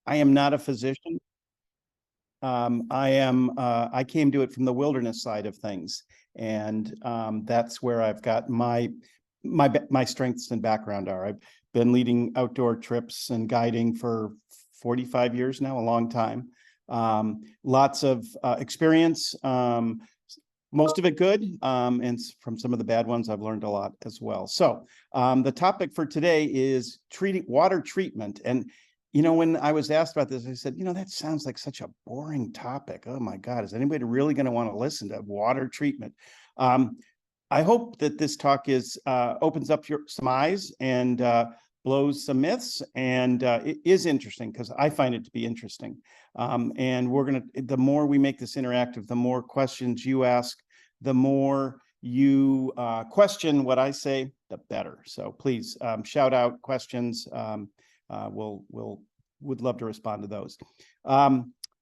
I am not a physician. I came to it from the wilderness side of things, and that's where I've got my strengths and background are. I've been leading outdoor trips and guiding for 45 years now, a long time. Lots of experience, most of it good, and from some of the bad ones, I've learned a lot as well. So the topic for today is water treatment. And when I was asked about this, I said, that sounds like such a boring topic. Oh my God, is anybody really going to want to listen to water treatment? I hope that this talk opens up some eyes and blows some myths, and it is interesting because I find it to be interesting. And the more we make this interactive, the more questions you ask, the more you question what I say, the better. So please shout out questions. Would love to respond to those.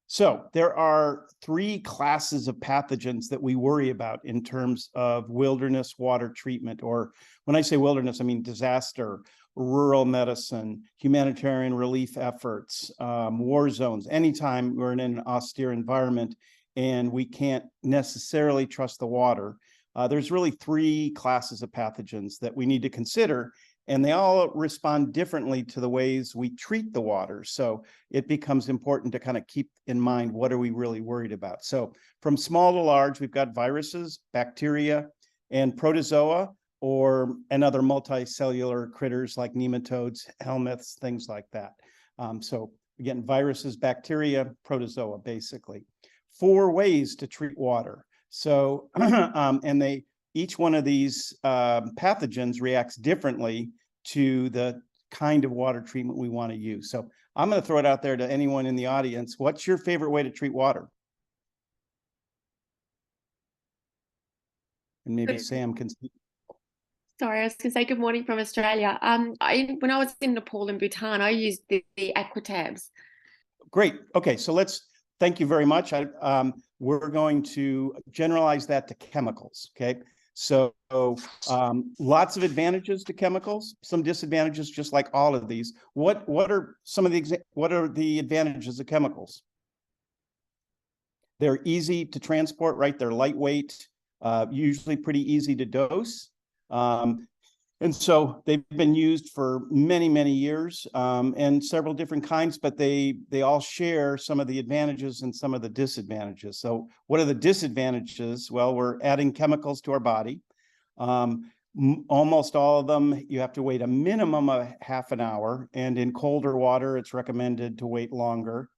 So there are three classes of pathogens that we worry about in terms of wilderness water treatment, or when I say wilderness, I mean disaster, rural medicine, humanitarian relief efforts, war zones. Anytime we're in an austere environment and we can't necessarily trust the water, there's really three classes of pathogens that we need to consider. And they all respond differently to the ways we treat the water. So it becomes important to kind of keep in mind, what are we really worried about? So from small to large, we've got viruses, bacteria, and protozoa, and other multicellular critters like nematodes, helminths, things like that. So again, viruses, bacteria, protozoa, basically. 4 ways to treat water. So, and each one of these pathogens reacts differently to the kind of water treatment we want to use. So I'm going to throw it out there to anyone in the audience. What's your favorite way to treat water? And maybe Sam can speak. Sorry, I was going to say good morning from Australia. When I was in Nepal and Bhutan, I used the Aquatabs. Great. Okay, so thank you very much. We're going to generalize that to chemicals, okay? So lots of advantages to chemicals, some disadvantages, just like all of these. What are the advantages of chemicals? They're easy to transport, right? They're lightweight, usually pretty easy to dose. And so they've been used for many, many years, and several different kinds, but they all share some of the advantages and some of the disadvantages. So what are the disadvantages? Well, we're adding chemicals to our body. Almost all of them, you have to wait a minimum of half an hour, and in colder water, it's recommended to wait longer.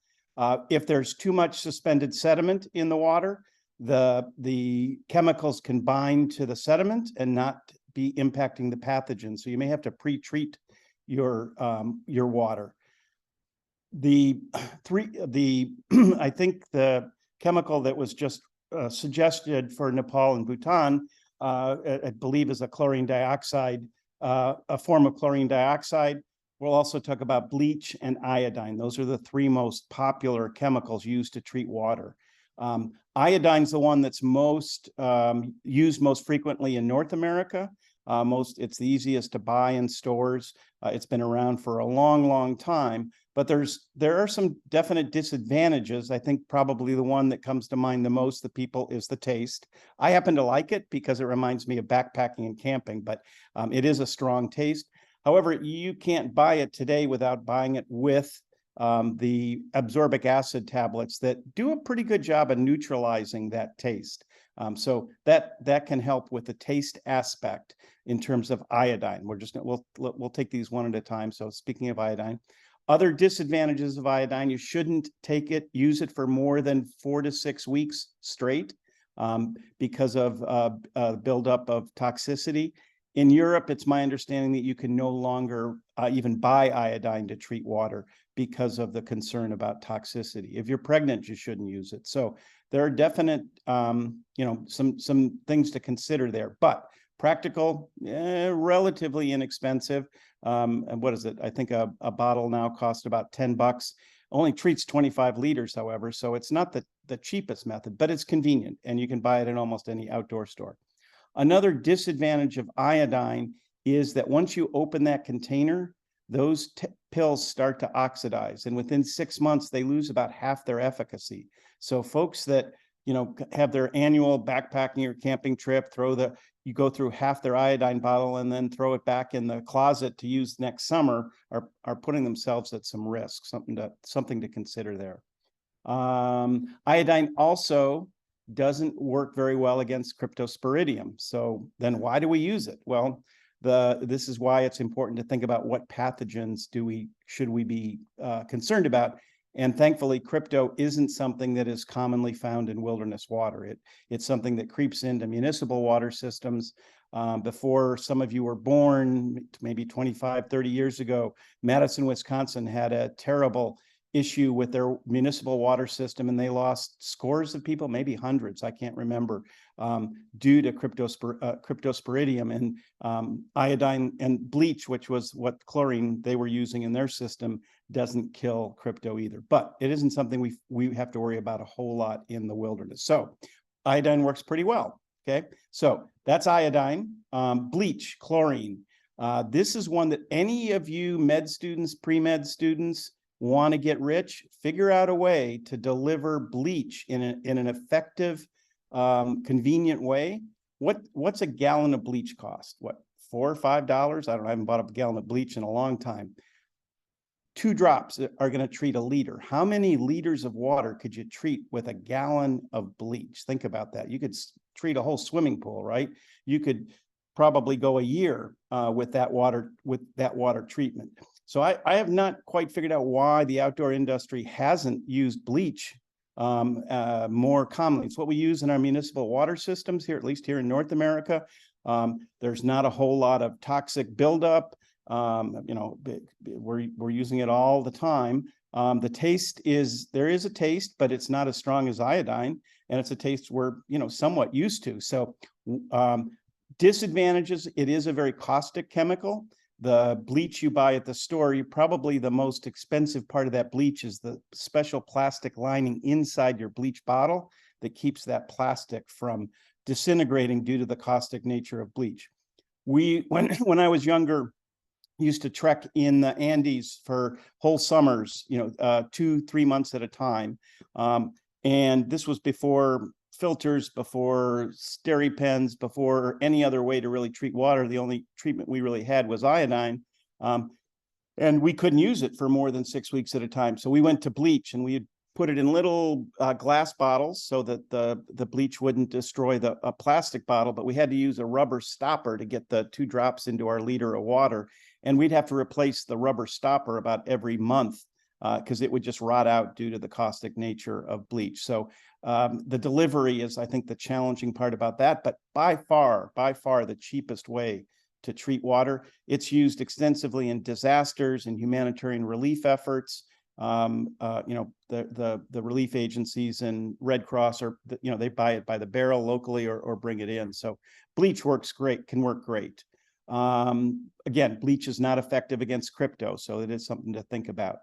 If there's too much suspended sediment in the water, the chemicals can bind to the sediment and not be impacting the pathogen. So you may have to pre-treat your water. I think the chemical that was just suggested for Nepal and Bhutan, I believe, is a chlorine dioxide, a form of chlorine dioxide. We'll also talk about bleach and iodine. Those are the 3 most popular chemicals used to treat water. Iodine's the one that's used most frequently in North America. It's the easiest to buy in stores. It's been around for a long, long time, but there are some definite disadvantages. I think probably the one that comes to mind the most to people is the taste. I happen to like it because it reminds me of backpacking and camping, but it is a strong taste. However, you can't buy it today without buying it with the absorbic acid tablets that do a pretty good job of neutralizing that taste. So that can help with the taste aspect in terms of iodine. We'll take these one at a time. So speaking of iodine, other disadvantages of iodine: you shouldn't use it for more than 4 to 6 weeks straight because of buildup of toxicity. In Europe, it's my understanding that you can no longer even buy iodine to treat water because of the concern about toxicity. If you're pregnant, you shouldn't use it. So there are definite, some things to consider there. But practical, relatively inexpensive. And what is it? I think a bottle now costs about $10. Only treats 25 liters, however, so it's not the cheapest method, but it's convenient, and you can buy it in almost any outdoor store. Another disadvantage of iodine is that once you open that container, those pills start to oxidize, and within 6 months, they lose about half their efficacy. So folks that, have their annual backpacking or camping trip, you go through half their iodine bottle and then throw it back in the closet to use next summer are putting themselves at some risk, something to consider there. Iodine also doesn't work very well against cryptosporidium. So then why do we use it? Well, this is why it's important to think about what pathogens should we be concerned about. And thankfully, crypto isn't something that is commonly found in wilderness water. It's something that creeps into municipal water systems. Before some of you were born, maybe 25, 30 years ago, Madison, Wisconsin had a terrible issue with their municipal water system, and they lost scores of people, maybe hundreds, I can't remember, due to cryptosporidium. And iodine and bleach, which was what chlorine they were using in their system, doesn't kill crypto either. But it isn't something we have to worry about a whole lot in the wilderness. So iodine works pretty well. Okay, so that's iodine. Bleach, chlorine. This is one that any of you med students, pre-med students want to get rich, figure out a way to deliver bleach in an effective, convenient way. What's a gallon of bleach cost? What, $4 or $5? I haven't bought a gallon of bleach in a long time. 2 drops are going to treat a liter. How many liters of water could you treat with a gallon of bleach? Think about that. You could treat a whole swimming pool, right? You could probably go a year with that water treatment. So I have not quite figured out why the outdoor industry hasn't used bleach more commonly. It's what we use in our municipal water systems here, at least here in North America. There's not a whole lot of toxic buildup. We're using it all the time. The taste there is a taste, but it's not as strong as iodine, and it's a taste we're somewhat used to. So disadvantages: it is a very caustic chemical. The bleach you buy at the store, probably the most expensive part of that bleach is the special plastic lining inside your bleach bottle that keeps that plastic from disintegrating due to the caustic nature of bleach. When I was younger, used to trek in the Andes for whole summers, 2-3 months at a time. And this was before filters, before SteriPens, before any other way to really treat water. The only treatment we really had was iodine. And we couldn't use it for more than 6 weeks at a time. So we went to bleach, and we put it in little glass bottles so that the bleach wouldn't destroy a plastic bottle, but we had to use a rubber stopper to get the 2 drops into our liter of water. And we'd have to replace the rubber stopper about every month because it would just rot out due to the caustic nature of bleach. So the delivery is, I think, the challenging part about that, but by far the cheapest way to treat water. It's used extensively in disasters and humanitarian relief efforts. The relief agencies and Red Cross they buy it by the barrel locally or bring it in. So bleach can work great. Again, bleach is not effective against crypto, so it is something to think about.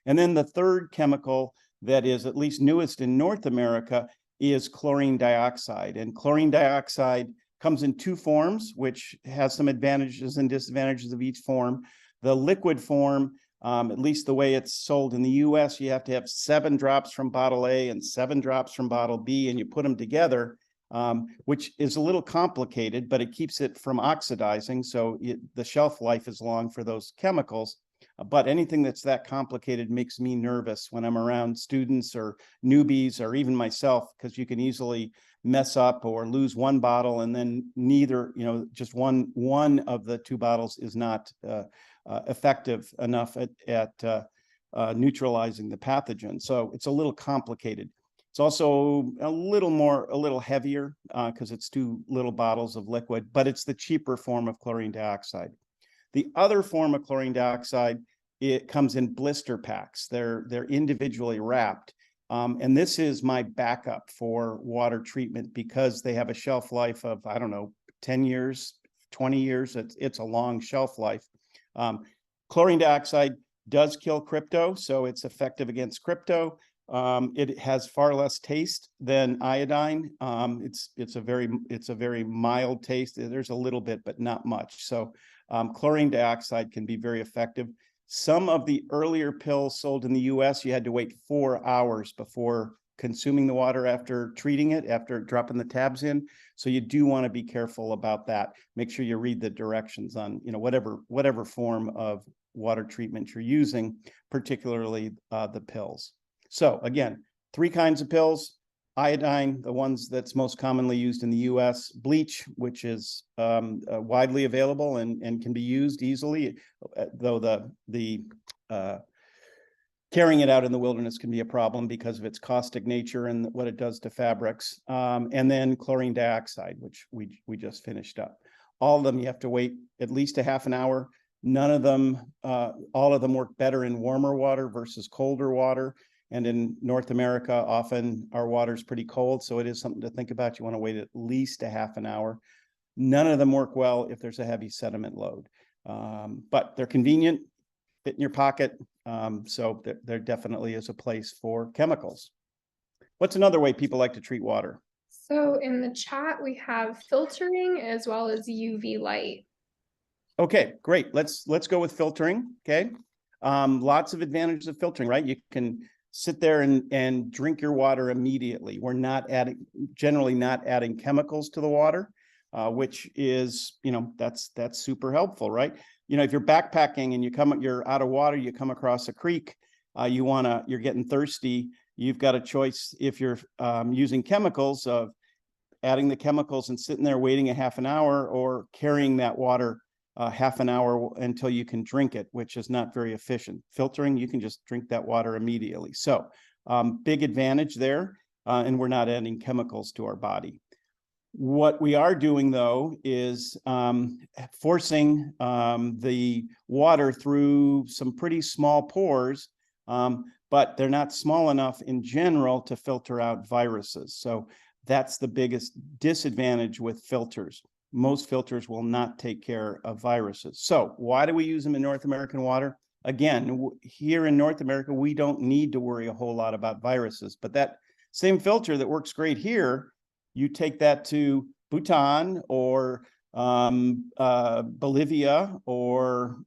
And then the third chemical that is at least newest in North America is chlorine dioxide. And chlorine dioxide comes in 2 forms, which has some advantages and disadvantages of each form. The liquid form, at least the way it's sold in the US, you have to have 7 drops from bottle A and 7 drops from bottle B, and you put them together, which is a little complicated, but it keeps it from oxidizing. So the shelf life is long for those chemicals. But anything that's that complicated makes me nervous when I'm around students or newbies or even myself, because you can easily mess up or lose 1 bottle, and then just one of the 2 bottles is not effective enough at neutralizing the pathogen. So it's a little complicated. It's also a little heavier because it's 2 little bottles of liquid, but it's the cheaper form of chlorine dioxide. The other form of chlorine dioxide, it comes in blister packs. They're individually wrapped. And this is my backup for water treatment because they have a shelf life of, 10 years, 20 years. It's a long shelf life. Chlorine dioxide does kill crypto, so it's effective against crypto. It has far less taste than iodine. It's a very mild taste. There's a little bit, but not much. So chlorine dioxide can be very effective. Some of the earlier pills sold in the US, you had to wait 4 hours before consuming the water after treating it, after dropping the tabs in. So you do want to be careful about that. Make sure you read the directions on, whatever form of water treatment you're using, particularly the pills. So again, 3 kinds of pills: iodine, the ones that's most commonly used in the US; bleach, which is widely available and can be used easily, though the carrying it out in the wilderness can be a problem because of its caustic nature and what it does to fabrics. And then chlorine dioxide, which we just finished up. All of them, you have to wait at least a half an hour. None of them, all of them work better in warmer water versus colder water. And in North America, often our water is pretty cold, so it is something to think about. You want to wait at least a half an hour. None of them work well if there's a heavy sediment load, but they're convenient, fit in your pocket. So there definitely is a place for chemicals. What's another way people like to treat water? So in the chat, we have filtering as well as UV light. Okay, great. Let's go with filtering. Okay. Lots of advantages of filtering, right? You can sit there and drink your water immediately. We're generally not adding chemicals to the water, which is, that's super helpful, right? If you're backpacking and you're out of water, you come across a creek, you're getting thirsty. You've got a choice, if you're using chemicals, of adding the chemicals and sitting there waiting a half an hour, or carrying that water half an hour until you can drink it, which is not very efficient. Filtering, you can just drink that water immediately. So big advantage there, and we're not adding chemicals to our body. What we are doing, though, is forcing the water through some pretty small pores, but they're not small enough in general to filter out viruses. So that's the biggest disadvantage with filters. Most filters will not take care of viruses. So why do we use them in North American water? Again, here in North America, we don't need to worry a whole lot about viruses, but that same filter that works great here, you take that to Bhutan or Bolivia or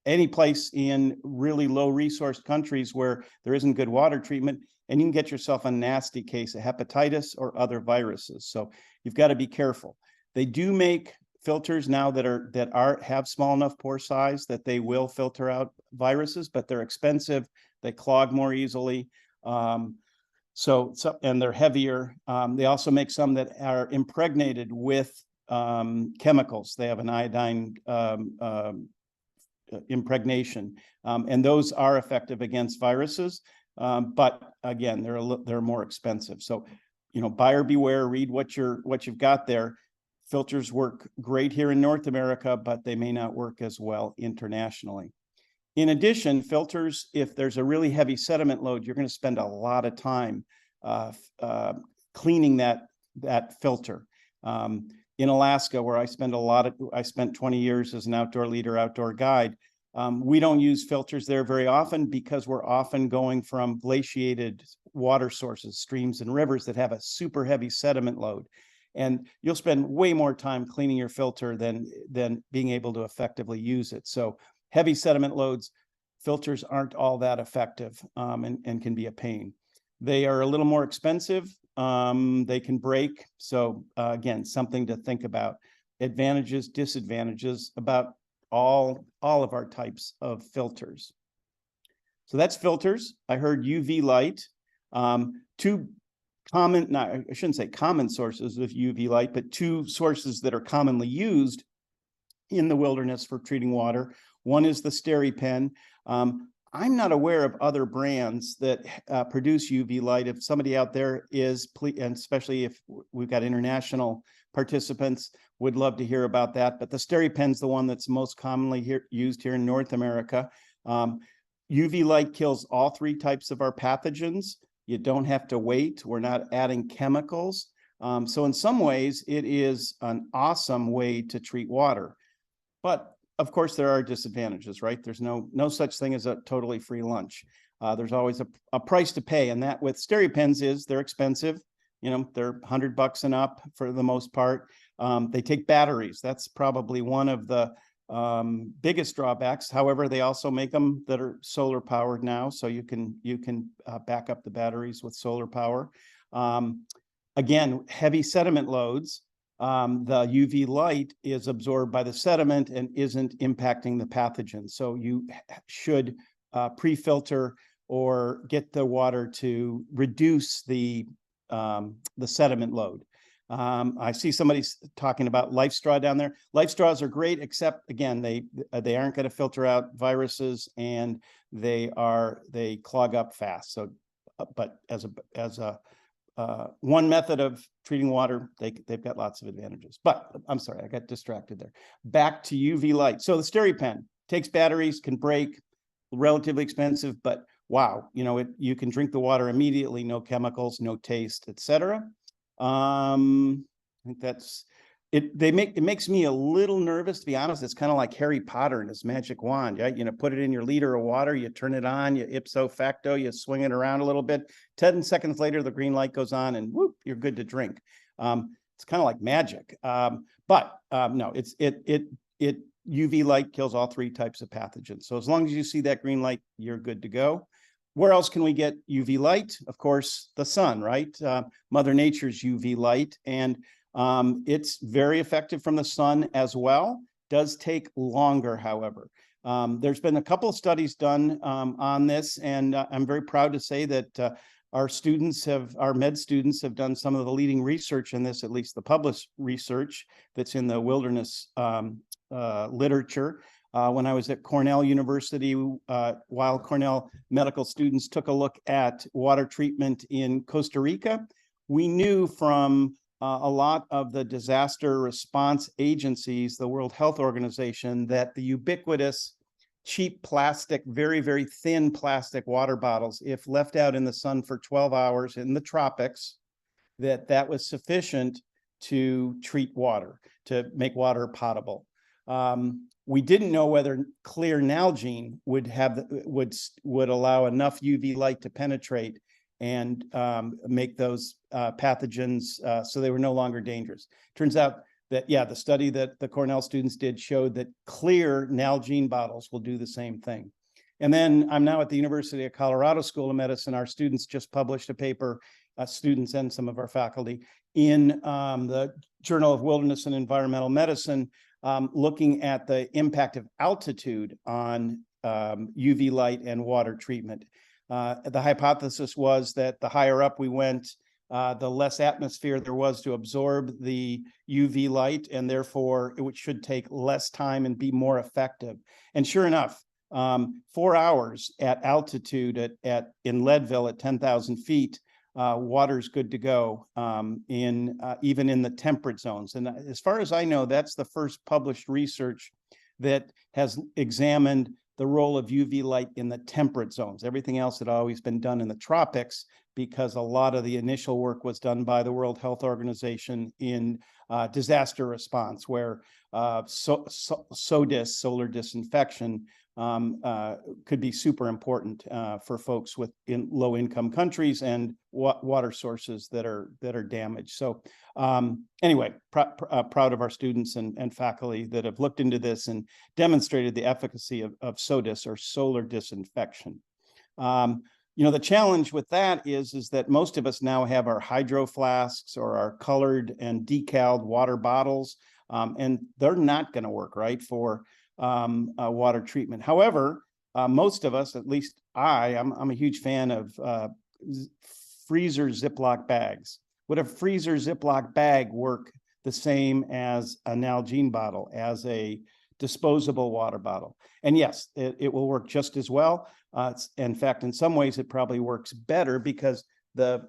any place in really low resource countries where there isn't good water treatment, and you can get yourself a nasty case of hepatitis or other viruses. So you've got to be careful. They do make filters now that have small enough pore size that they will filter out viruses, but they're expensive. They clog more easily. And they're heavier. They also make some that are impregnated with chemicals. They have an iodine impregnation, and those are effective against viruses. But again, they're more expensive. So, buyer beware. Read what you've got there. Filters work great here in North America, but they may not work as well internationally. In addition, filters, if there's a really heavy sediment load, you're going to spend a lot of time cleaning that filter. In Alaska, where I spent 20 years as an outdoor leader, outdoor guide, we don't use filters there very often because we're often going from glaciated water sources, streams and rivers that have a super heavy sediment load. And you'll spend way more time cleaning your filter than being able to effectively use it. So heavy sediment loads, filters aren't all that effective, and can be a pain. They are a little more expensive. They can break. So again, something to think about. Advantages, disadvantages about all of our types of filters. So that's filters. I heard UV light. Two common, I shouldn't say common sources of UV light, but two sources that are commonly used in the wilderness for treating water. One is the SteriPen. I'm not aware of other brands that produce UV light. If somebody out there is, and especially if we've got international participants, would love to hear about that. But the SteriPen's the one that's most commonly used here in North America. UV light kills all 3 types of our pathogens. You don't have to wait. We're not adding chemicals. So in some ways, it is an awesome way to treat water. But of course, there are disadvantages, right? There's no such thing as a totally free lunch. There's always a price to pay, and that with SteriPens is they're expensive. They're $100 and up for the most part. They take batteries. That's probably one of the biggest drawbacks. However, they also make them that are solar powered now, so you can back up the batteries with solar power. Again, heavy sediment loads. The UV light is absorbed by the sediment and isn't impacting the pathogen. So you should pre-filter or get the water to reduce the sediment load. I see somebody talking about life straw down there. Life straws are great, except again, they aren't going to filter out viruses, and they clog up fast. So, but as a one method of treating water, they've got lots of advantages. But I'm sorry, I got distracted there. Back to UV light. So the SteriPen takes batteries, can break, relatively expensive, but wow, you can drink the water immediately, no chemicals, no taste, etc. I think that's it. It makes me a little nervous, to be honest. It's kind of like Harry Potter and his magic wand, right? Put it in your liter of water, you turn it on, you ipso facto, you swing it around a little bit. 10 seconds later, the green light goes on, and whoop, you're good to drink. It's kind of like magic. But no, UV light kills all 3 types of pathogens. So as long as you see that green light, you're good to go. Where else can we get UV light? Of course, the sun, right? Mother Nature's UV light, and it's very effective from the sun as well. Does take longer, however. There's been a couple of studies done on this, and I'm very proud to say that our med students have done some of the leading research in this, at least the published research that's in the wilderness literature. When I was at Cornell University, while Cornell medical students took a look at water treatment in Costa Rica, we knew from a lot of the disaster response agencies, the World Health Organization, that the ubiquitous, cheap plastic, very, very thin plastic water bottles, if left out in the sun for 12 hours in the tropics, that was sufficient to treat water, to make water potable. We didn't know whether clear Nalgene would allow enough UV light to penetrate and make those pathogens so they were no longer dangerous. Turns out that, yeah, the study that the Cornell students did showed that clear Nalgene bottles will do the same thing. And then I'm now at the University of Colorado School of Medicine. Our students just published a paper, students and some of our faculty, in the Journal of Wilderness and Environmental Medicine, looking at the impact of altitude on UV light and water treatment. The hypothesis was that the higher up we went, the less atmosphere there was to absorb the UV light, and therefore it should take less time and be more effective. And sure enough, 4 hours at altitude in Leadville at 10,000 feet, water's good to go even in the temperate zones. And as far as I know, that's the first published research that has examined the role of UV light in the temperate zones. Everything else had always been done in the tropics, because a lot of the initial work was done by the World Health Organization in disaster response, where SODIS, solar disinfection, could be super important for folks in low-income countries and water sources that are damaged. So anyway, proud of our students and faculty that have looked into this and demonstrated the efficacy of SODIS, or solar disinfection. The challenge with that is that most of us now have our hydro flasks or our colored and decaled water bottles, and they're not going to work right for water treatment. However, most of us, at least I'm a huge fan of freezer Ziploc bags. Would a freezer Ziploc bag work the same as a Nalgene bottle, as a disposable water bottle? And yes, it will work just as well. In fact, in some ways, it probably works better, because the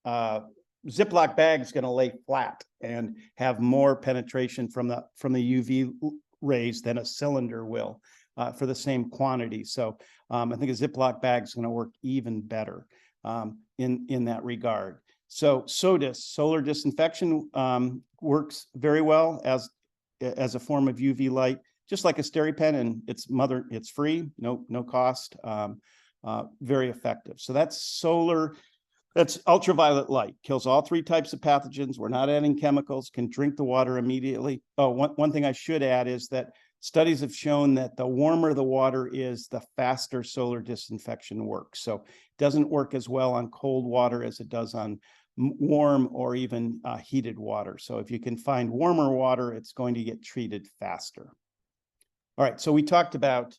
Ziploc bag is going to lay flat and have more penetration from the UV rays than a cylinder will for the same quantity. So I think a Ziploc bag is going to work even better in that regard. So SODIS, solar disinfection, works very well as a form of UV light, just like a SteriPen, and it's free, no cost, very effective. So that's ultraviolet light, kills all 3 types of pathogens. We're not adding chemicals, can drink the water immediately. Oh, one thing I should add is that studies have shown that the warmer the water is, the faster solar disinfection works. So it doesn't work as well on cold water as it does on warm or even heated water. So if you can find warmer water, it's going to get treated faster. All right, so we talked about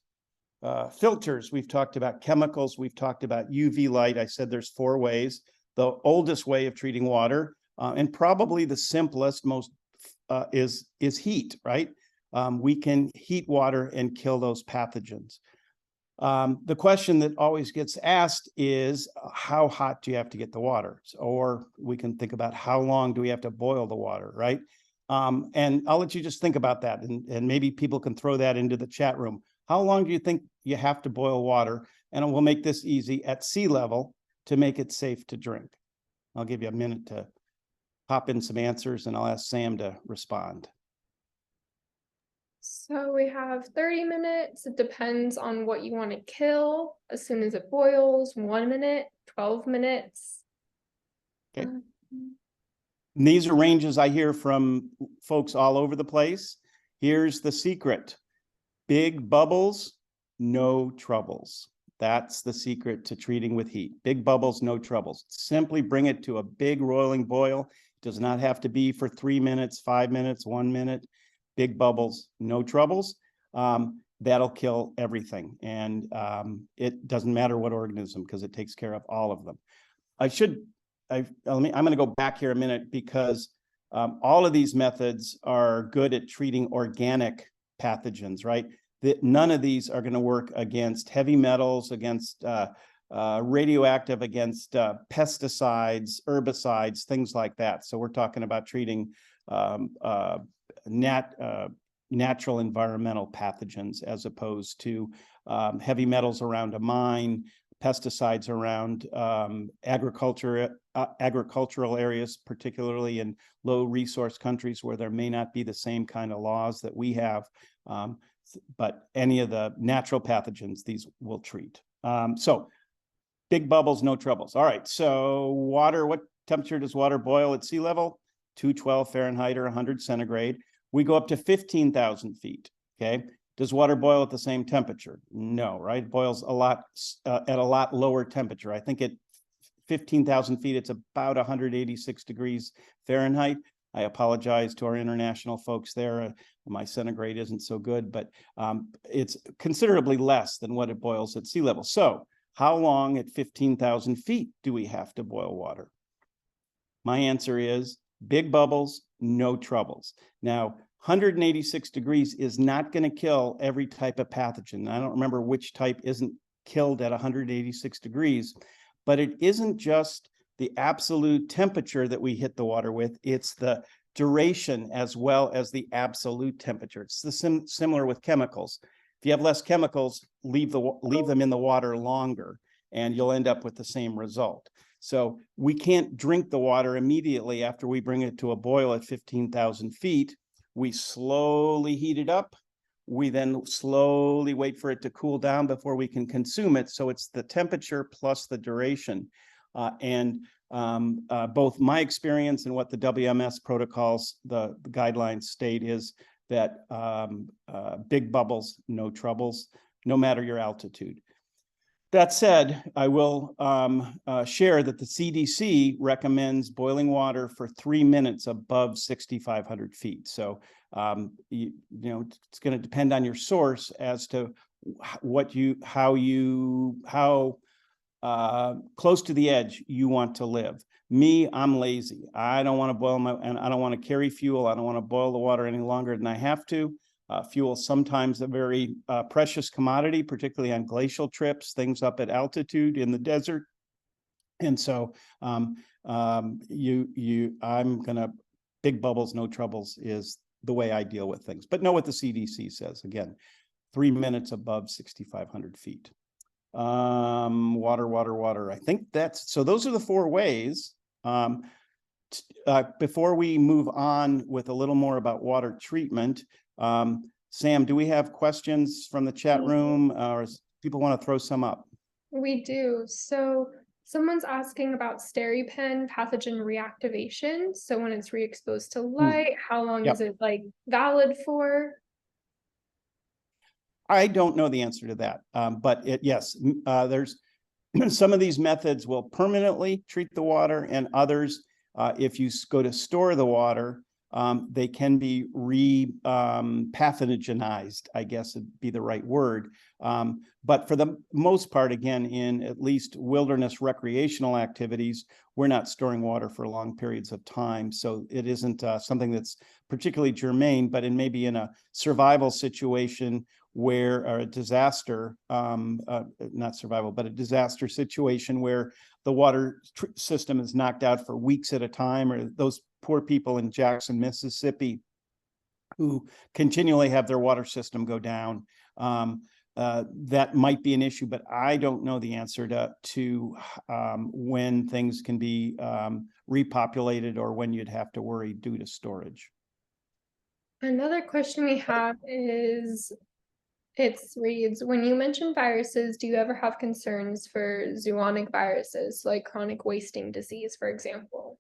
filters, we've talked about chemicals, we've talked about UV light. I said there's 4 ways. The oldest way of treating water, and probably the simplest, most is heat, right? We can heat water and kill those pathogens. The question that always gets asked is, how hot do you have to get the water? Or we can think about how long do we have to boil the water, right? And I'll let you just think about that, and maybe people can throw that into the chat room. How long do you think you have to boil water? And we'll make this easy, at sea level, to make it safe to drink. I'll give you a minute to pop in some answers, and I'll ask Sam to respond. So we have 30 minutes. It depends on what you want to kill. As soon as it boils, 1 minute, 12 minutes. Okay. And these are ranges I hear from folks all over the place. Here's the secret. Big bubbles, no troubles. That's the secret to treating with heat. Big bubbles, no troubles. Simply bring it to a big roiling boil. It does not have to be for 3 minutes, 5 minutes, 1 minute. Big bubbles, no troubles. That'll kill everything. And it doesn't matter what organism, because it takes care of all of them. I'm going to go back here a minute, because all of these methods are good at treating organic pathogens, right? None of these are going to work against heavy metals, against radioactive, against pesticides, herbicides, things like that. So we're talking about treating natural environmental pathogens, as opposed to heavy metals around a mine, pesticides around agricultural areas, particularly in low resource countries where there may not be the same kind of laws that we have. But any of the natural pathogens, these will treat. So big bubbles, no troubles. All right, so water, what temperature does water boil at sea level? 212 Fahrenheit or 100 centigrade. We go up to 15,000 feet, okay? Does water boil at the same temperature? No, right? It boils a lot at a lot lower temperature. I think at 15,000 feet, it's about 186 degrees Fahrenheit. I apologize to our international folks there. My centigrade isn't so good, but it's considerably less than what it boils at sea level. So how long at 15,000 feet do we have to boil water? My answer is big bubbles, no troubles. Now, 186 degrees is not going to kill every type of pathogen. I don't remember which type isn't killed at 186 degrees, but it isn't just the absolute temperature that we hit the water with, it's the duration as well as the absolute temperature. It's the similar with chemicals. If you have less chemicals, leave them in the water longer, and you'll end up with the same result. So we can't drink the water immediately after we bring it to a boil at 15,000 feet. We slowly heat it up. We then slowly wait for it to cool down before we can consume it. So it's the temperature plus the duration. Both my experience and what the WMS protocols, the guidelines state is that big bubbles, no troubles, no matter your altitude. That said, I will share that the CDC recommends boiling water for 3 minutes above 6,500 feet. So, you know, it's going to depend on your source as to how close to the edge you want to live. Me, I'm lazy. I don't want to boil and I don't want to carry fuel. I don't want to boil the water any longer than I have to. Fuel is sometimes a very precious commodity, particularly on glacial trips, things up at altitude in the desert. And so I'm gonna, big bubbles, no troubles is the way I deal with things. But know what the CDC says. Again, 3 minutes above 6,500 feet. Water. I think so those are the 4 ways. Before we move on with a little more about water treatment, Sam, do we have questions from the chat room, or people want to throw some up? We do. So someone's asking about SteriPen pathogen reactivation. So when it's re-exposed to light, how long is it like valid for? I don't know the answer to that, but yes, there's some of these methods will permanently treat the water, and others, if you go to store the water, they can be pathogenized, I guess would be the right word. But for the most part, again, in at least wilderness recreational activities, we're not storing water for long periods of time. So it isn't something that's particularly germane, but maybe in a survival situation where, or a disaster, not survival, but a disaster situation where the water system is knocked out for weeks at a time, or those poor people in Jackson, Mississippi, who continually have their water system go down. That might be an issue, but I don't know the answer to when things can be repopulated or when you'd have to worry due to storage. Another question we have is, it reads, when you mention viruses, do you ever have concerns for zoonotic viruses, like chronic wasting disease, for example?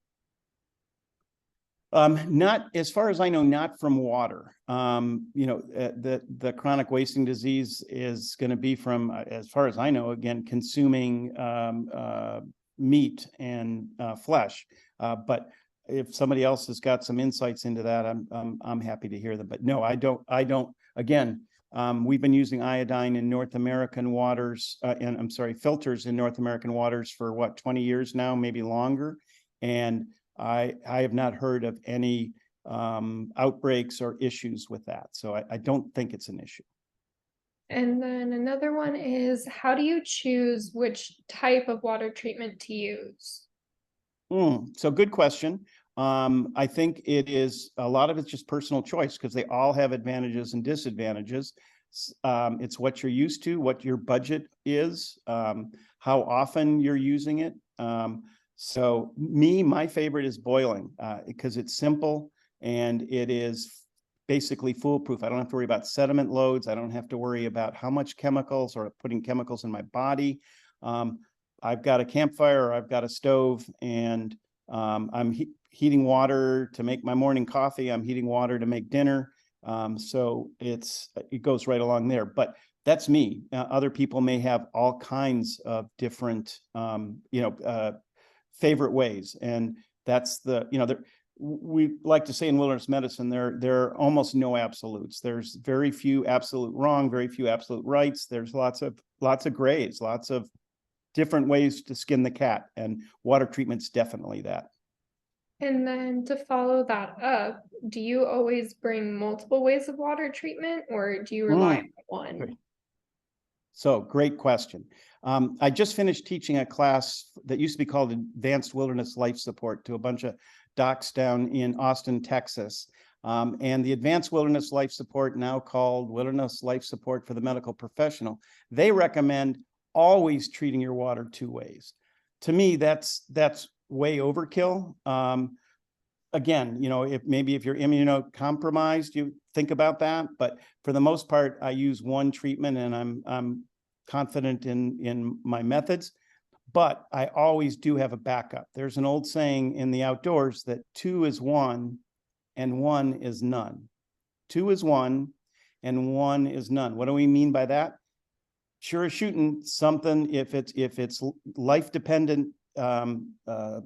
Not as far as I know, not from water. The chronic wasting disease is going to be from, as far as I know, again, consuming meat and flesh. But if somebody else has got some insights into that, I'm happy to hear them. But no, I don't. Again, we've been using iodine in North American waters, and I'm sorry, filters in North American waters for what, 20 years now, maybe longer, and I have not heard of any outbreaks or issues with that. So I don't think it's an issue. And then another one is, how do you choose which type of water treatment to use? So good question. I think it is, a lot of it's just personal choice, because they all have advantages and disadvantages. It's what you're used to, what your budget is, how often you're using it. So my favorite is boiling, because it's simple and it is basically foolproof. I don't have to worry about sediment loads. I don't have to worry about how much chemicals or putting chemicals in my body. I've got a campfire, or I've got a stove, and I'm heating water to make my morning coffee. I'm heating water to make dinner. So it goes right along there. But that's me. Other people may have all kinds of different, favorite ways, and that's we like to say in wilderness medicine, there are almost no absolutes. There's very few absolute wrong, very few absolute rights. There's lots of grays, lots of different ways to skin the cat, and water treatment's definitely that. And then to follow that up, do you always bring multiple ways of water treatment, or do you rely on one? So great question. I just finished teaching a class that used to be called Advanced Wilderness Life Support to a bunch of docs down in Austin, Texas. And the Advanced Wilderness Life Support, now called Wilderness Life Support for the Medical Professional, they recommend always treating your water 2 ways. To me, that's way overkill. Again, if you're immunocompromised, you think about that. But for the most part, I use one treatment, and I'm confident in my methods. But I always do have a backup. There's an old saying in the outdoors that 2 is 1 and 1 is none. 2 is 1 and 1 is none. What do we mean by that? Sure as shooting, something, if it's life dependent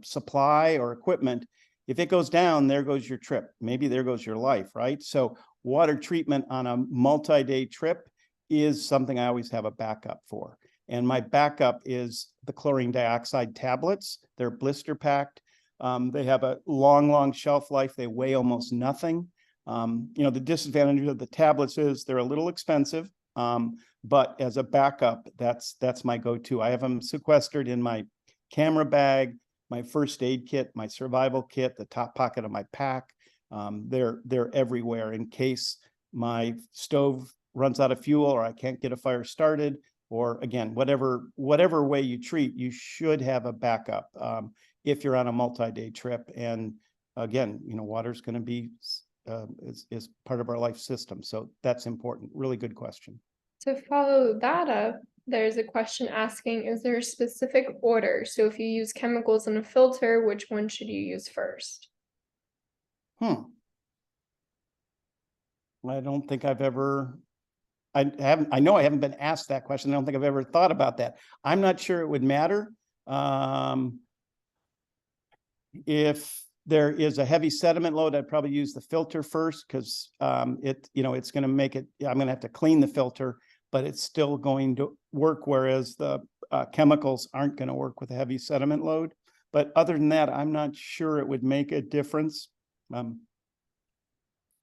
supply or equipment, if it goes down, there goes your trip. Maybe there goes your life, right? So water treatment on a multi-day trip is something I always have a backup for. And my backup is the chlorine dioxide tablets. They're blister packed. They have a long shelf life. They weigh almost nothing. The disadvantage of the tablets is they're a little expensive. But as a backup, that's my go-to. I have them sequestered in my camera bag, my first aid kit, my survival kit, the top pocket of my pack. They're everywhere in case my stove runs out of fuel, or I can't get a fire started, or again, whatever way you treat, you should have a backup if you're on a multi-day trip. And again, water's going to be is part of our life system, so that's important. Really good question. To follow that up, there's a question asking, is there a specific order? So if you use chemicals in a filter, which one should you use first? I don't think I've ever I know I haven't been asked that question. I don't think I've ever thought about that. I'm not sure it would matter. If there is a heavy sediment load, I'd probably use the filter first because it's going to make it, I'm going to have to clean the filter, but it's still going to work, whereas the chemicals aren't going to work with a heavy sediment load. But other than that, I'm not sure it would make a difference. I'll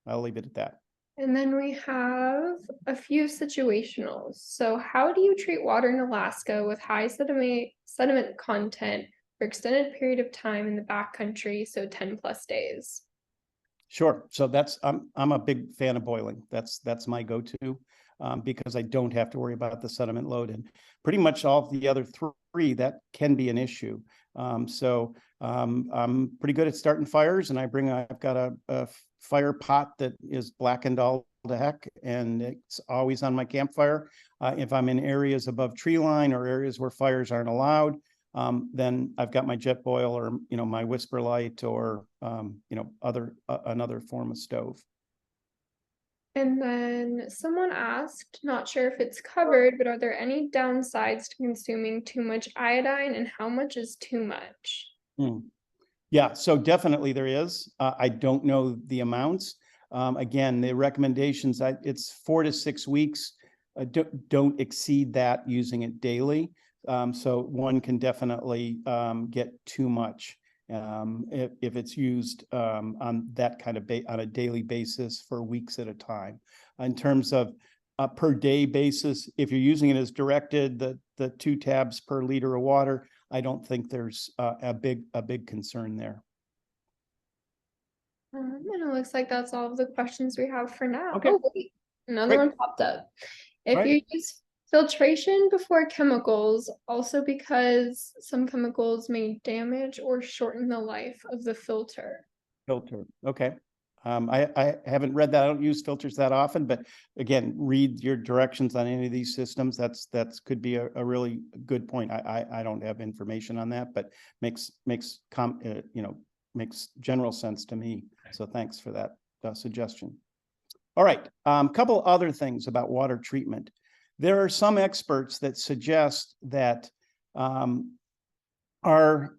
leave it at that. And then we have a few situationals. So how do you treat water in Alaska with high sediment content for extended period of time in the backcountry, so 10+ days? Sure. So that's I'm a big fan of boiling. That's my go-to because I don't have to worry about the sediment load, and pretty much all of the other three that can be an issue. So I'm pretty good at starting fires, and I've got a fire pot that is blackened all to heck, and it's always on my campfire. If I'm in areas above tree line or areas where fires aren't allowed, then I've got my jet boil or my whisper light or another form of stove. And then someone asked, not sure if it's covered, but are there any downsides to consuming too much iodine, and how much is too much? Yeah, so definitely there is. I don't know the amounts. Again, the recommendations, it's 4 to 6 weeks. Don't exceed that using it daily. So one can definitely get too much if it's used on that kind of on a daily basis for weeks at a time. In terms of per day basis, if you're using it as directed, the 2 tabs per liter of water, I don't think there's a big concern there. And it looks like that's all of the questions we have for now. Okay. Oh, wait, another Great. one popped up. If Right. you use filtration before chemicals, also because some chemicals may damage or shorten the life of the filter. Filter. Okay. I haven't read that. I don't use filters that often, but again, read your directions on any of these systems. That's could be a really good point. I don't have information on that, but makes general sense to me. So thanks for that suggestion. All right. Couple other things about water treatment. There are some experts that suggest that our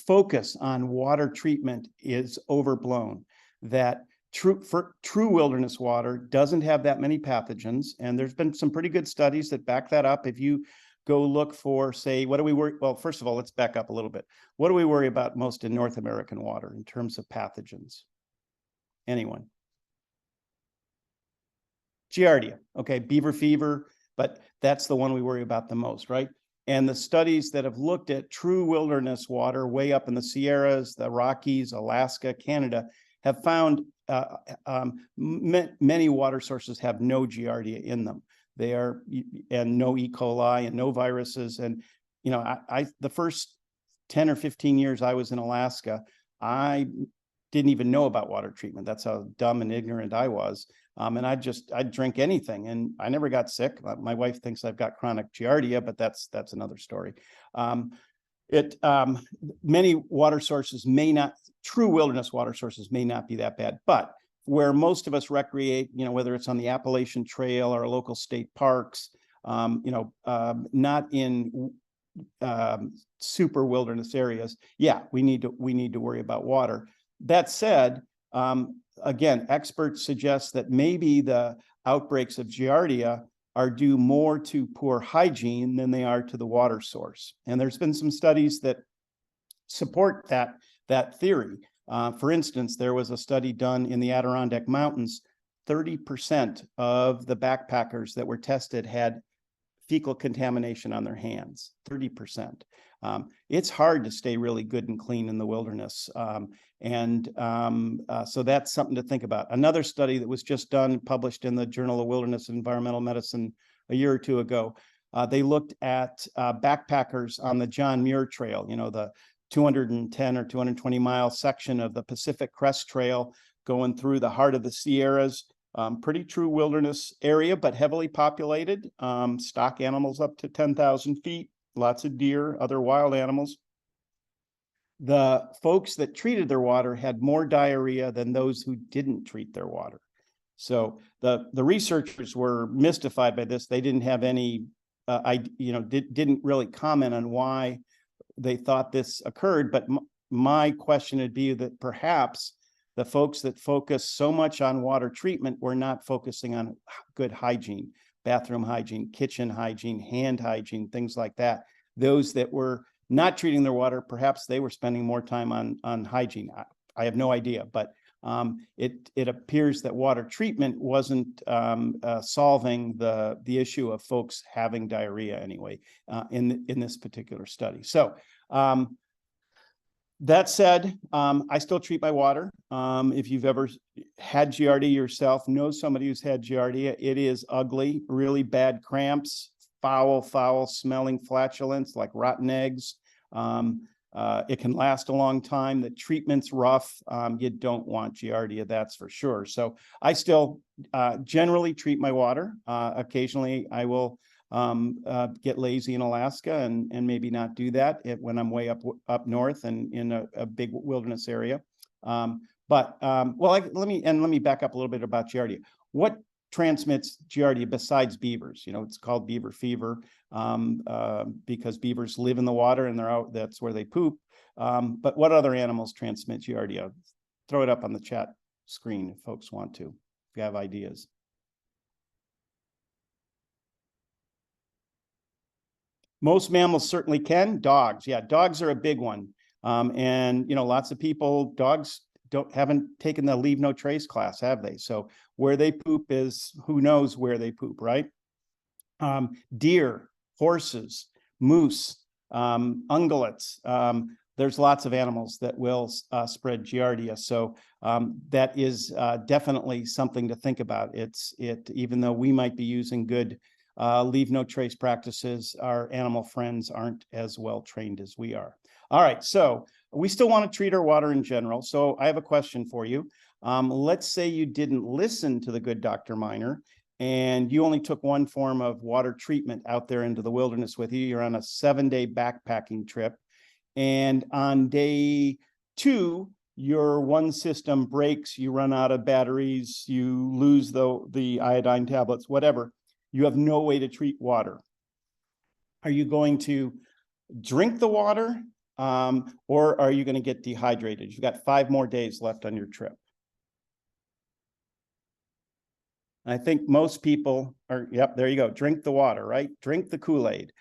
focus on water treatment is overblown, that true wilderness water doesn't have that many pathogens. And there's been some pretty good studies that back that up. If you go look for, say, what do we worry? Well, first of all, let's back up a little bit. What do we worry about most in North American water in terms of pathogens? Anyone? Giardia, okay, beaver fever, but that's the one we worry about the most, right? And the studies that have looked at true wilderness water way up in the Sierras, the Rockies, Alaska, Canada, have found many water sources have no Giardia in them. And no E. coli and no viruses. And, the first 10 or 15 years I was in Alaska, I didn't even know about water treatment. That's how dumb and ignorant I was. And I'd drink anything, and I never got sick. My wife thinks I've got chronic Giardia, but that's another story. Many water sources true wilderness water sources may not be that bad, but where most of us recreate, whether it's on the Appalachian Trail or local state parks, not in super wilderness areas, yeah, we need to worry about water. That said, again, experts suggest that maybe the outbreaks of Giardia are due more to poor hygiene than they are to the water source. And there's been some studies that support that theory. For instance, there was a study done in the Adirondack Mountains. 30% of the backpackers that were tested had fecal contamination on their hands, 30%. It's hard to stay really good and clean in the wilderness. So that's something to think about. Another study that was just done, published in the Journal of Wilderness and Environmental Medicine a year or two ago, they looked at backpackers on the John Muir Trail, the 210 or 220 mile section of the Pacific Crest Trail going through the heart of the Sierras. Pretty true wilderness area, but heavily populated. Stock animals up to 10,000 feet, lots of deer, other wild animals. The folks that treated their water had more diarrhea than those who didn't treat their water. So the researchers were mystified by this. They didn't have any, didn't really comment on why they thought this occurred. But my question would be that perhaps the folks that focus so much on water treatment were not focusing on good hygiene, bathroom hygiene, kitchen hygiene, hand hygiene, things like that. Those that were not treating their water, perhaps they were spending more time on hygiene. I have no idea, but it appears that water treatment wasn't solving the issue of folks having diarrhea anyway in this particular study. So that said, I still treat my water. If you've ever had Giardia yourself, know somebody who's had Giardia, it is ugly, really bad cramps, foul smelling flatulence like rotten eggs. It can last a long time. The treatment's rough. You don't want Giardia, that's for sure. So I still generally treat my water. Occasionally I will get lazy in Alaska and maybe not do that when I'm way up north and in a big wilderness area. Let me back up a little bit about Giardia. What transmits Giardia besides beavers? It's called beaver fever because beavers live in the water and they're out. That's where they poop. But what other animals transmit Giardia? Throw it up on the chat screen if folks want to, if you have ideas. Most mammals certainly can. Dogs, yeah, dogs are a big one. And lots of people, dogs haven't taken the leave no trace class, have they? So where they poop is who knows where they poop, right? Deer, horses, moose, ungulates. There's lots of animals that will spread Giardia. So that is definitely something to think about. Even though we might be using good leave no trace practices, our animal friends aren't as well trained as we are. All right, so we still want to treat our water in general. So I have a question for you. Let's say you didn't listen to the good Dr. Miner and you only took one form of water treatment out there into the wilderness with you. You're on a 7-day backpacking trip. And on day 2, your one system breaks, you run out of batteries, you lose the iodine tablets, whatever. You have no way to treat water. Are you going to drink the water or are you going to get dehydrated? You've got 5 more days left on your trip. I think most people are, yep, there you go. Drink the water, right? Drink the Kool-Aid.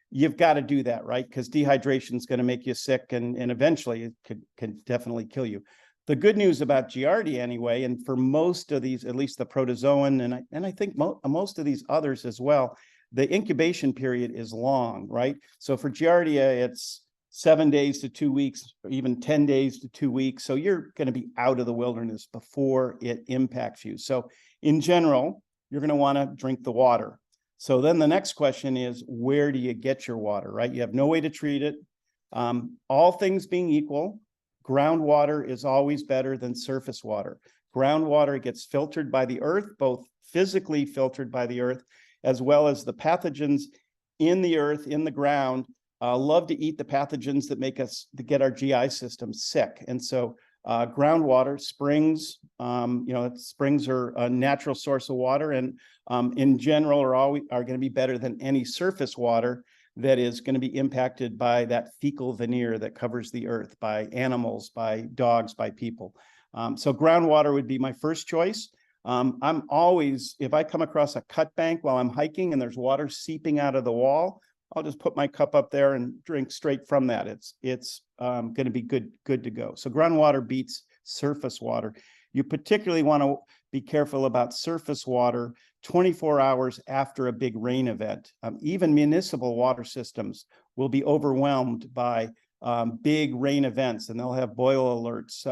You've got to do that, right? Because dehydration is going to make you sick and eventually it can definitely kill you. The good news about Giardia anyway, and for most of these, at least the protozoan, and I think most of these others as well, the incubation period is long, right? So for Giardia, it's 7 days to 2 weeks, or even 10 days to 2 weeks. So you're going to be out of the wilderness before it impacts you. So in general, you're going to want to drink the water. So then the next question is, where do you get your water, right? You have no way to treat it. All things being equal, groundwater is always better than surface water. Groundwater gets filtered by the earth, both physically filtered by the earth, as well as the pathogens in the earth, in the ground, love to eat the pathogens that make us to get our GI system sick. And so groundwater, springs, springs are a natural source of water, and in general are going to be better than any surface water that is going to be impacted by that fecal veneer that covers the earth, by animals, by dogs, by people. So groundwater would be my first choice. I'm always, if I come across a cut bank while I'm hiking and there's water seeping out of the wall, I'll just put my cup up there and drink straight from that. It's going to be good to go. So groundwater beats surface water. You particularly want to be careful about surface water 24 hours after a big rain event. Even municipal water systems will be overwhelmed by big rain events, and they'll have boil alerts.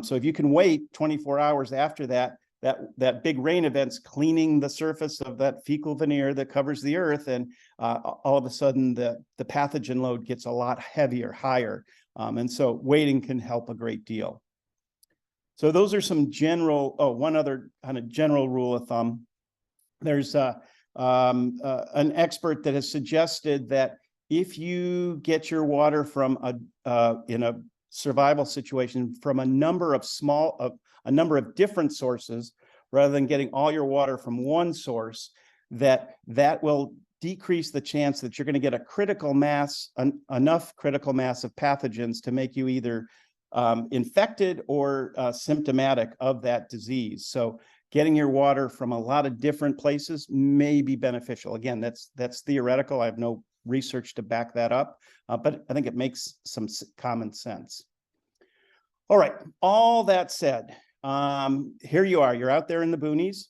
So if you can wait 24 hours after that big rain event's cleaning the surface of that fecal veneer that covers the earth, and all of a sudden the pathogen load gets a lot heavier, higher. And so waiting can help a great deal. So those are some general, one other kind of general rule of thumb. There's an expert that has suggested that if you get your water from in a survival situation from a number of different sources, rather than getting all your water from one source, that will decrease the chance that you're going to get a critical mass, enough critical mass of pathogens to make you either infected or symptomatic of that disease. So getting your water from a lot of different places may be beneficial. Again, that's theoretical. I have no research to back that up, but I think it makes some common sense. All right, all that said, here you are, you're out there in the boonies.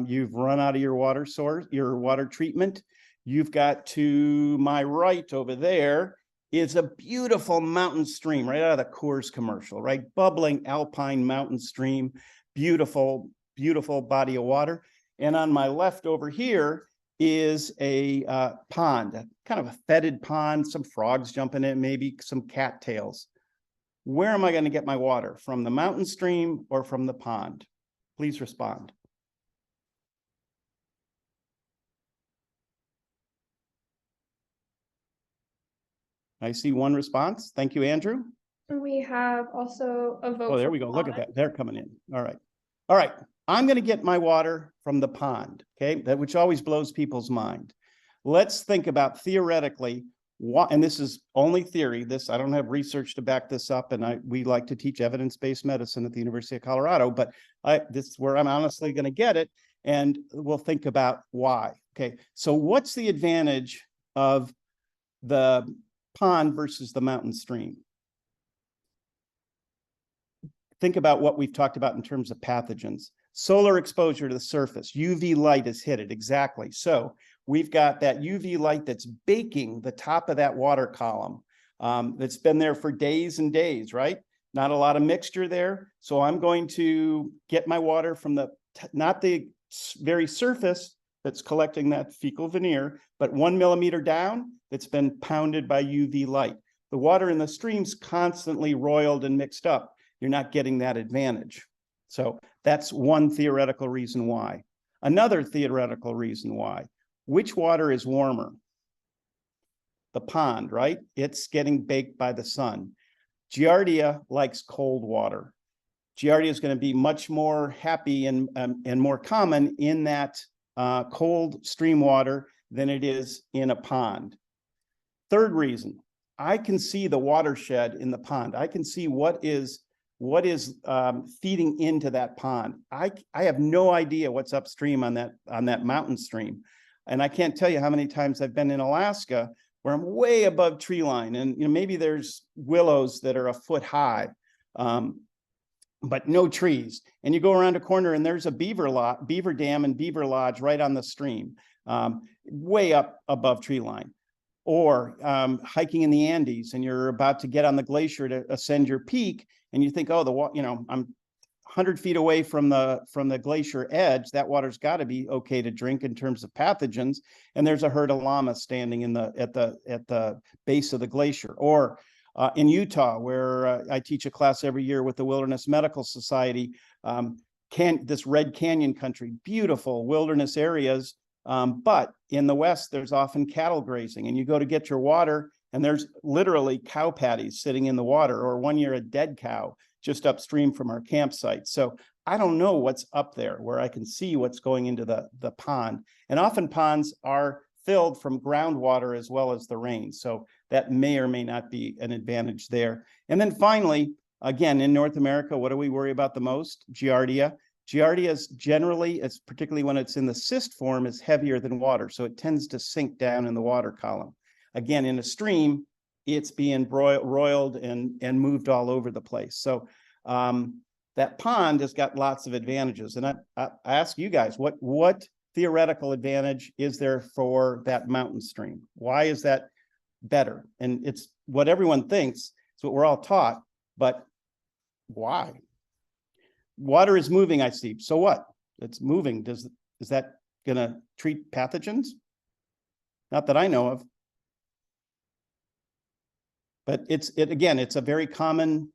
You've run out of your water source, your water treatment. You've got to my right over there is a beautiful mountain stream right out of the Coors commercial, right? Bubbling alpine mountain stream, beautiful, beautiful body of water. And on my left over here is a pond, kind of a fetid pond, some frogs jumping in, maybe some cattails. Where am I going to get my water? From the mountain stream or from the pond? Please respond. I see one response. Thank you, Andrew. We have also a vote. Oh, there we go. Look at that. They're coming in. All right. All right. I'm going to get my water from the pond, okay? That which always blows people's mind. Let's think about theoretically what, and this is only theory. This, I don't have research to back this up, and we like to teach evidence-based medicine at the University of Colorado, but this is where I'm honestly going to get it, and we'll think about why. Okay. So what's the advantage of the pond versus the mountain stream? Think about what we've talked about in terms of pathogens. Solar exposure to the surface, UV light has hit it, exactly. So we've got that UV light that's baking the top of that water column that's been there for days and days, right? Not a lot of mixture there. So I'm going to get my water from not the very surface that's collecting that fecal veneer, but 1 millimeter down that's been pounded by UV light. The water in the stream's constantly roiled and mixed up. You're not getting that advantage. So that's one theoretical reason why. Another theoretical reason why. Which water is warmer? The pond, right? It's getting baked by the sun. Giardia likes cold water. Giardia is going to be much more happy and more common in that cold stream water than it is in a pond. Third reason, I can see the watershed in the pond. I can see what is feeding into that pond. I have no idea what's upstream on that mountain stream. And I can't tell you how many times I've been in Alaska where I'm way above tree line, and maybe there's willows that are a foot high, but no trees. And you go around a corner and there's a beaver dam and beaver lodge right on the stream, way up above tree line. Or hiking in the Andes and you're about to get on the glacier to ascend your peak, and you think, oh, I'm 100 feet away from the glacier edge. That water's got to be okay to drink in terms of pathogens. And there's a herd of llamas standing at the base of the glacier. Or in Utah, where I teach a class every year with the Wilderness Medical Society, this Red Canyon country, beautiful wilderness areas. But in the West, there's often cattle grazing, and you go to get your water and there's literally cow patties sitting in the water, or one year a dead cow just upstream from our campsite. So I don't know what's up there where I can see what's going into the pond. And often ponds are filled from groundwater as well as the rain. So that may or may not be an advantage there. And then finally, again, in North America, what do we worry about the most? Giardia. Giardia is generally, particularly when it's in the cyst form, is heavier than water. So it tends to sink down in the water column. Again, in a stream, it's being roiled and moved all over the place. So that pond has got lots of advantages. And I ask you guys, what theoretical advantage is there for that mountain stream? Why is that better? And it's what everyone thinks. It's what we're all taught, but why? Water is moving, I see. So what? It's moving. Is that going to treat pathogens? Not that I know of. But it's a very common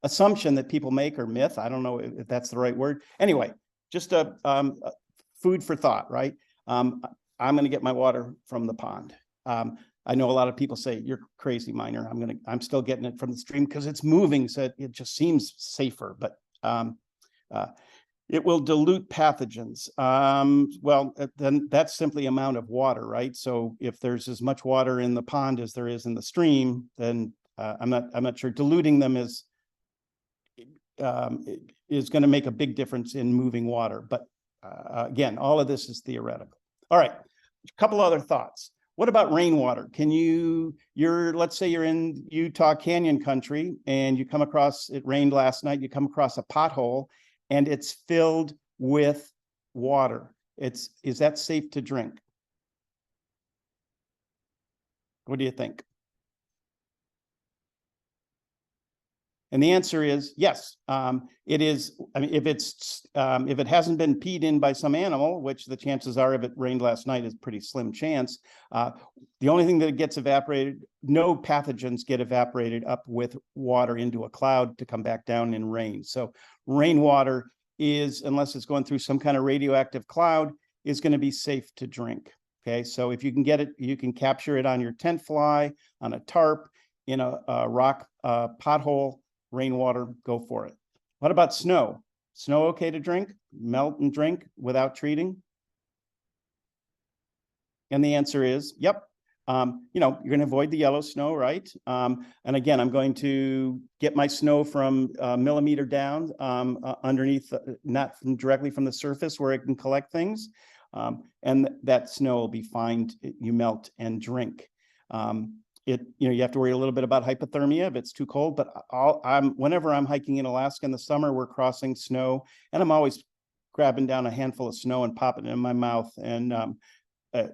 assumption that people make, or myth. I don't know if that's the right word. Anyway, just a food for thought, right? I'm going to get my water from the pond. I know a lot of people say, you're crazy, Miner. I'm still getting it from the stream because it's moving, so it just seems safer. But It will dilute pathogens. Well, then that's simply amount of water, right? So if there's as much water in the pond as there is in the stream, then I'm not sure diluting them is going to make a big difference in moving water. But again, all of this is theoretical. All right, a couple other thoughts. What about rainwater? Can let's say you're in Utah Canyon country and you come across, it rained last night, you come across a pothole and it's filled with water. Is that safe to drink? What do you think? And the answer is yes. It is. I mean, if it hasn't been peed in by some animal, which the chances are, if it rained last night, is pretty slim chance. The only thing that gets evaporated, no pathogens get evaporated up with water into a cloud to come back down in rain. So rainwater is, unless it's going through some kind of radioactive cloud, is going to be safe to drink. Okay, so if you can get it, you can capture it on your tent fly, on a tarp, in a rock pothole. Rainwater, go for it. What about snow? Snow okay to drink? Melt and drink without treating? And the answer is, yep. You're going to avoid the yellow snow, right? And again, I'm going to get my snow from a millimeter down underneath, not directly from the surface where it can collect things. And that snow will be fine. You melt and drink. You have to worry a little bit about hypothermia if it's too cold, but whenever I'm hiking in Alaska in the summer, we're crossing snow and I'm always grabbing down a handful of snow and popping it in my mouth, and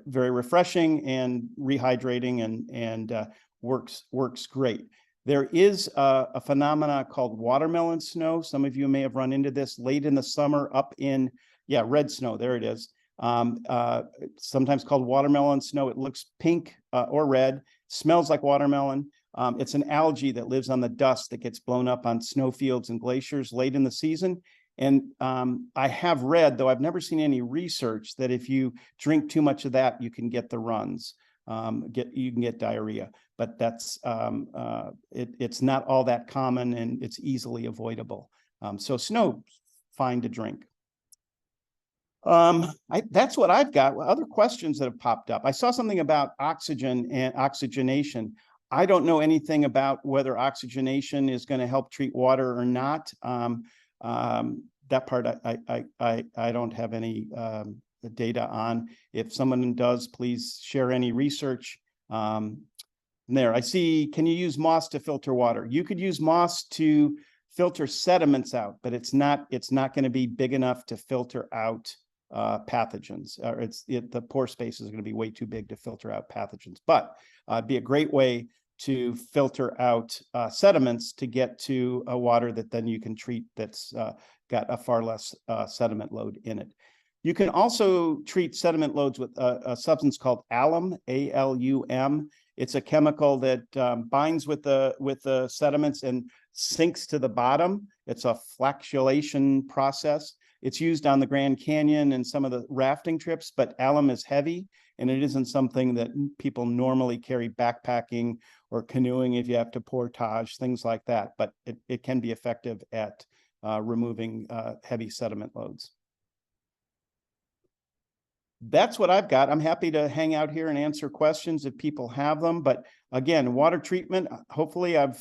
very refreshing and rehydrating and works great. There is a phenomena called watermelon snow. Some of you may have run into this late in the summer up in, red snow, there it is. Sometimes called watermelon snow. It looks pink or red, smells like watermelon. It's an algae that lives on the dust that gets blown up on snowfields and glaciers late in the season. And I have read, though I've never seen any research, that if you drink too much of that, you can get the runs, you can get diarrhea. But that's it's not all that common and it's easily avoidable. So snow, fine to drink. That's what I've got. Other questions that have popped up. I saw something about oxygen and oxygenation. I don't know anything about whether oxygenation is going to help treat water or not. That part I don't have any data on. If someone does, please share any research. There, I see. Can you use moss to filter water? You could use moss to filter sediments out, but it's not going to be big enough to filter out pathogens. The pore space is going to be way too big to filter out pathogens, but it'd be a great way to filter out sediments to get to a water that then you can treat that's got a far less sediment load in it. You can also treat sediment loads with a substance called alum, A-L-U-M. It's a chemical that binds with the sediments and sinks to the bottom. It's a flocculation process. It's used on the Grand Canyon and some of the rafting trips, but alum is heavy and it isn't something that people normally carry backpacking or canoeing if you have to portage, things like that. But it can be effective at removing heavy sediment loads. That's what I've got. I'm happy to hang out here and answer questions if people have them. But again, water treatment, hopefully I've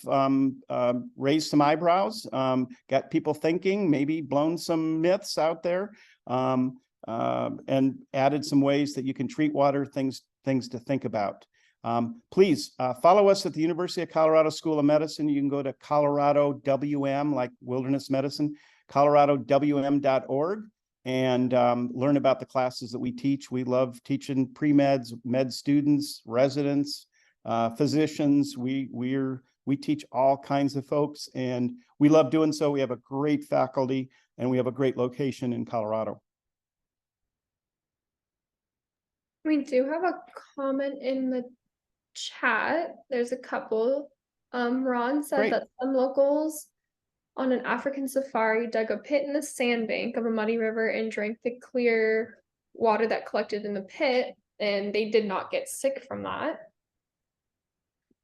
raised some eyebrows, got people thinking, maybe blown some myths out there, and added some ways that you can treat water, things to think about. Please follow us at the University of Colorado School of Medicine. You can go to Colorado WM, like wilderness medicine, coloradowm.org. And learn about the classes that we teach. We love teaching pre-meds, med students, residents, physicians. We teach all kinds of folks, and we love doing so. We have a great faculty, and we have a great location in Colorado. We do have a comment in the chat. There's a couple. Ron said Great. that some locals on an African safari dug a pit in the sandbank of a muddy river and drank the clear water that collected in the pit, and they did not get sick from that.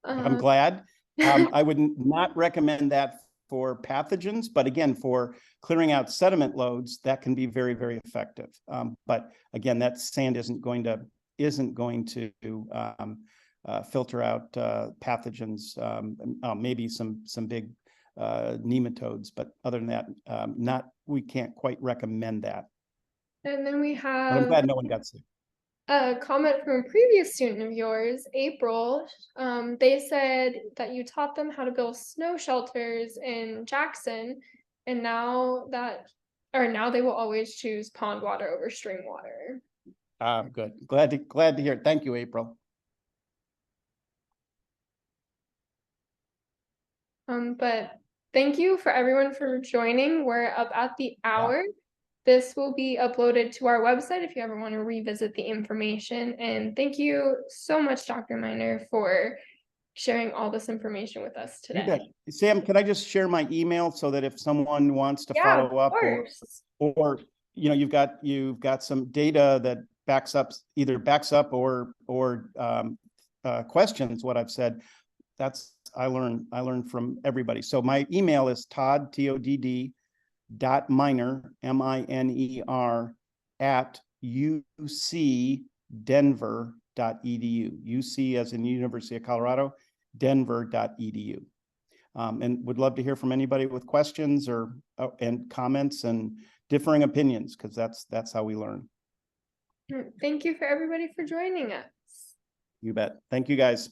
I'm glad. I would not recommend that for pathogens, but again, for clearing out sediment loads, that can be very, very effective. But again, that sand isn't going to filter out pathogens, maybe some big nematodes, but other than that, we can't quite recommend that. And then we But I'm have glad no one got sick. a comment from a previous student of yours, April. They said that you taught them how to build snow shelters in Jackson, and now they will always choose pond water over stream water. Good. Glad to hear it. Thank you, April. But thank you for everyone for joining. We're up at the hour. This will be uploaded to our website if you ever want to revisit the information. And thank you so much, Dr. Miner, for sharing all this information with us You today. bet. Sam, can I just share my email so that if someone wants to Yeah, follow up, of course. or you've got some data that backs up or questions what I've said. That's I learned from everybody. So my email is Todd, TODD .miner, MINER at UCdenver.edu. UC as in University of Colorado, Denver.edu. And would love to hear from anybody with questions or and comments and differing opinions, because that's how we learn. Thank you for everybody for joining us. You bet. Thank you, guys.